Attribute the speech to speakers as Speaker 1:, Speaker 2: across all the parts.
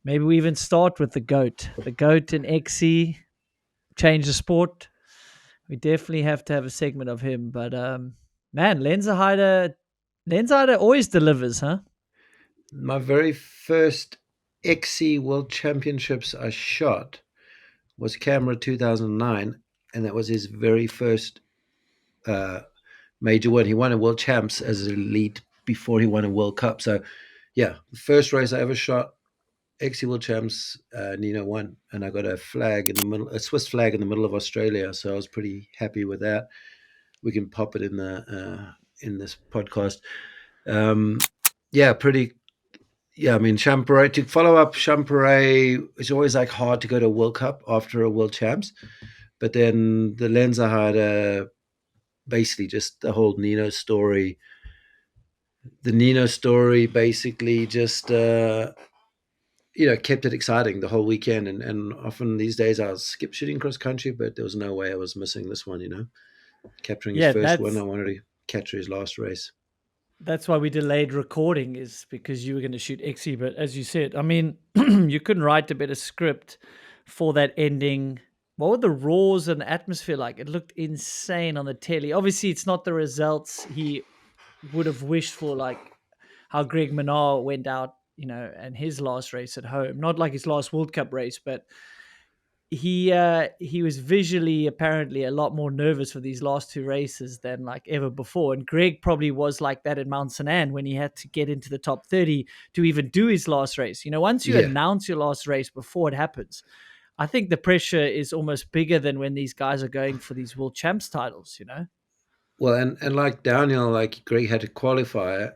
Speaker 1: Maybe we even start with the GOAT. The GOAT in XC, change the sport. We definitely have to have a segment of him. But man, Lenzerheide always delivers, huh?
Speaker 2: My very first XC World Championships I shot was Canberra 2009, and that was his very first uh, major win. He won a World Champs as an elite before he won a World Cup. So, yeah, the first race I ever shot, XC World Champs, Nino won, and I got a flag in the middle, a Swiss flag in the middle of Australia. So I was pretty happy with that. We can pop it in this podcast. Um, yeah, pretty. Yeah, I mean, Champere, to follow up Champere, it's always like hard to go to a World Cup after a World Champs. But then the Lenzerheide, basically just the whole Nino story. The Nino story basically just kept it exciting the whole weekend. And often these days I'll skip shooting cross country, but there was no way I was missing this one. Capturing his
Speaker 1: Yeah,
Speaker 2: first win, I wanted to capture his last race.
Speaker 1: that's why we delayed recording, is because you were going to shoot XE. But as you said, I mean, you couldn't write a better script for that ending. What were the roars and atmosphere like? It looked insane on the telly. Obviously, it's not the results he would have wished for, like how Greg Minnaar went out, and his last race at home. Not like his last World Cup race, but he was visually apparently a lot more nervous for these last two races than like ever before. And Greg probably was like that at Mount St. Anne when he had to get into the top 30 to even do his last race. Once you
Speaker 2: Yeah.
Speaker 1: announce your last race before it happens, I think the pressure is almost bigger than when these guys are going for these world champs titles.
Speaker 2: Well, and like Daniel, like Greg had to qualify,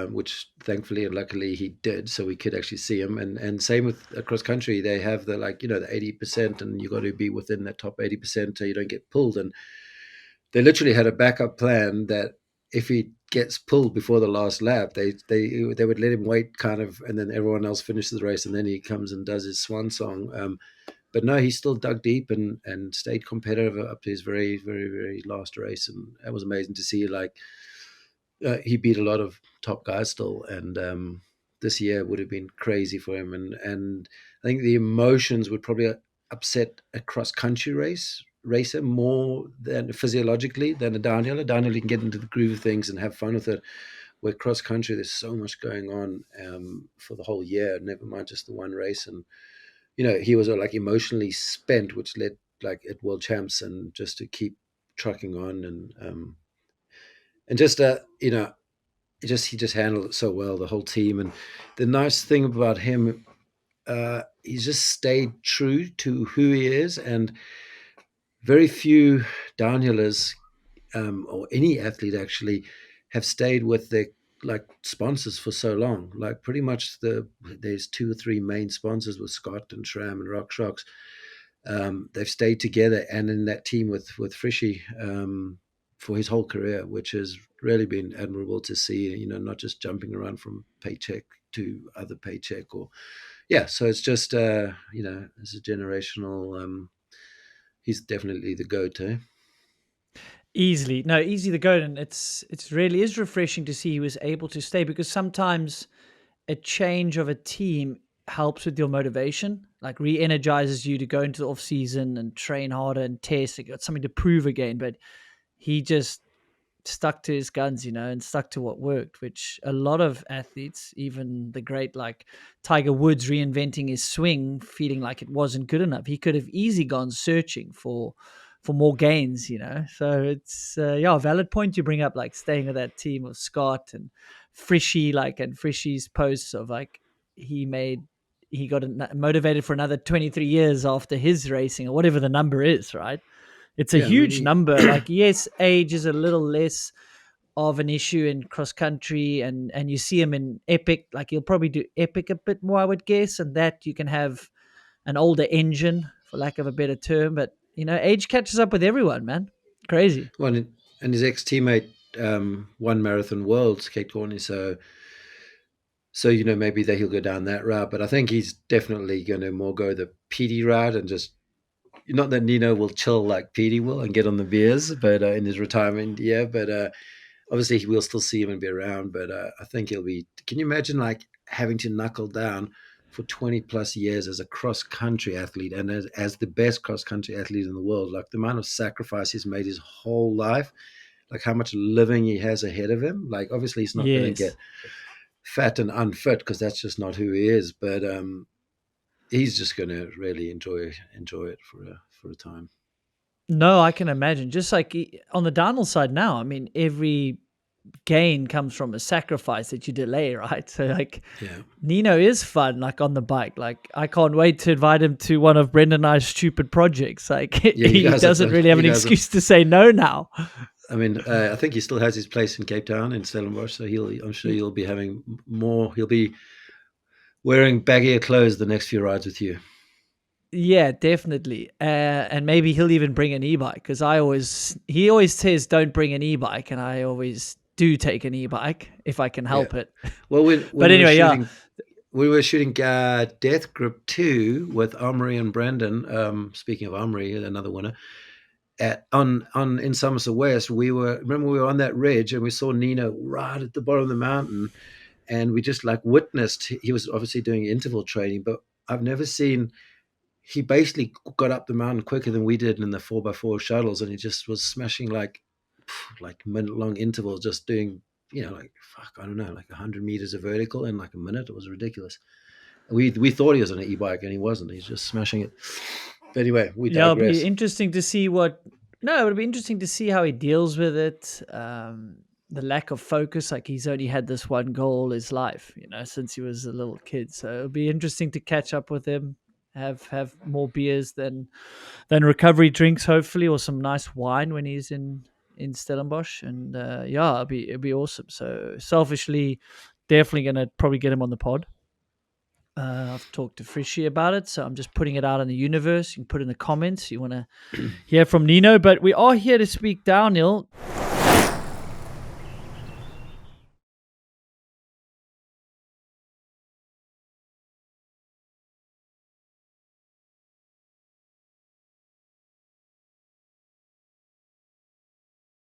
Speaker 2: which thankfully and luckily he did, so we could actually see him. And same with across country, they have the 80%, and you got to be within that top 80% so you don't get pulled. And they literally had a backup plan that if he gets pulled before the last lap, they would let him wait kind of, and then everyone else finishes the race, and then he comes and does his swan song. But no, he still dug deep and stayed competitive up to his very, very, very last race, and that was amazing to see. Like he beat a lot of top guys still, and this year would have been crazy for him. And I think the emotions would probably upset a cross country racer more than physiologically than a downhill. A downhill you can get into the groove of things and have fun with it. Where cross country, there's so much going on for the whole year. Never mind just the one race, and he was like emotionally spent, which led like at World Champs and just to keep trucking on and just he just handled it so well, the whole team. And the nice thing about him, he's just stayed true to who he is, and very few downhillers or any athlete actually have stayed with their like sponsors for so long. Like pretty much there's two or three main sponsors with Scott and Shram and Rock Shocks. They've stayed together and in that team with Frishy for his whole career, which has really been admirable to see. Not just jumping around from paycheck to other paycheck or yeah. So it's just it's a generational. He's definitely the go-to.
Speaker 1: Easily, no, easy to go, and it's really is refreshing to see he was able to stay, because sometimes a change of a team helps with your motivation, like re-energizes you to go into the off season and train harder and test. You got something to prove again, but he just stuck to his guns, and stuck to what worked, which a lot of athletes, even the great like Tiger Woods reinventing his swing, feeling like it wasn't good enough. He could have easily gone searching for more gains. So it's a valid point you bring up, like staying with that team of Scott and Frishy, and Frishy's posts of like he got motivated for another 23 years after his racing, or whatever the number is, right? It's a
Speaker 2: Yeah, I mean,
Speaker 1: huge number. Like, yes, age is a little less of an issue in cross country, and you see him in epic. Like, he'll probably do epic a bit more, I would guess, and that you can have an older engine, for lack of a better term. But age catches up with everyone, man. Crazy.
Speaker 2: well, and his ex teammate won Marathon Worlds, Kate Corney. So maybe that he'll go down that route, but I think he's definitely going to more go the PD route and just not that Nino will chill like PD will and get on the beers, but in his retirement year. But obviously, he will still see him and be around. But I think he'll be. Can you imagine like having to knuckle down for 20 plus years as a cross country athlete and as the best cross country athlete in the world. Like the amount of sacrifice he's made his whole life, like how much living he has ahead of him. Like obviously he's not going to
Speaker 1: Yes.
Speaker 2: get fat and unfit because that's just not who he is. But he's just going to really enjoy it for a time.
Speaker 1: No, I can imagine. Just like on the downhill side now, I mean, every gain comes from a sacrifice that you delay, right? So like
Speaker 2: Yeah.
Speaker 1: Nino is fun, like on the bike. Like I can't wait to invite him to one of Brendan and I's stupid projects. Like
Speaker 2: Yeah,
Speaker 1: he doesn't really have an excuse to say no now.
Speaker 2: I mean, I think he still has his place in Cape Town in Stellenbosch, so I'm sure he'll be having more. He'll be wearing baggier clothes the next few rides with you.
Speaker 1: Yeah, definitely. And maybe he'll even bring an e-bike because he always says don't bring an e-bike, and I always do take an e-bike if I can help it.
Speaker 2: Well, when
Speaker 1: But
Speaker 2: we were
Speaker 1: anyway,
Speaker 2: shooting, we were shooting Death Grip 2 with Omri and Brendan. Speaking of Omri, another winner. On in Somerset West, we were on that ridge and we saw Nino right at the bottom of the mountain, and we just like witnessed. He was obviously doing interval training, but I've never seen. He basically got up the mountain quicker than we did in the 4x4 shuttles, and he just was smashing like minute long intervals, just doing like I don't know, like 100 meters of vertical in like a minute. It was ridiculous. We thought he was on an e-bike and he wasn't. He's just smashing it. But anyway, we
Speaker 1: yeah, it'll be
Speaker 2: digress.
Speaker 1: interesting to see what. No, it'll be interesting to see how he deals with it. The lack of focus, like he's only had this one goal his life, since he was a little kid. So it'll be interesting to catch up with him, have more beers than recovery drinks, hopefully, or some nice wine when he's in Stellenbosch. And yeah, it'll be awesome. So selfishly, definitely gonna probably get him on the pod. I've talked to Frishy about it, so I'm just putting it out in the universe. You can put in the comments you want to hear from Nino. But we are here to speak downhill.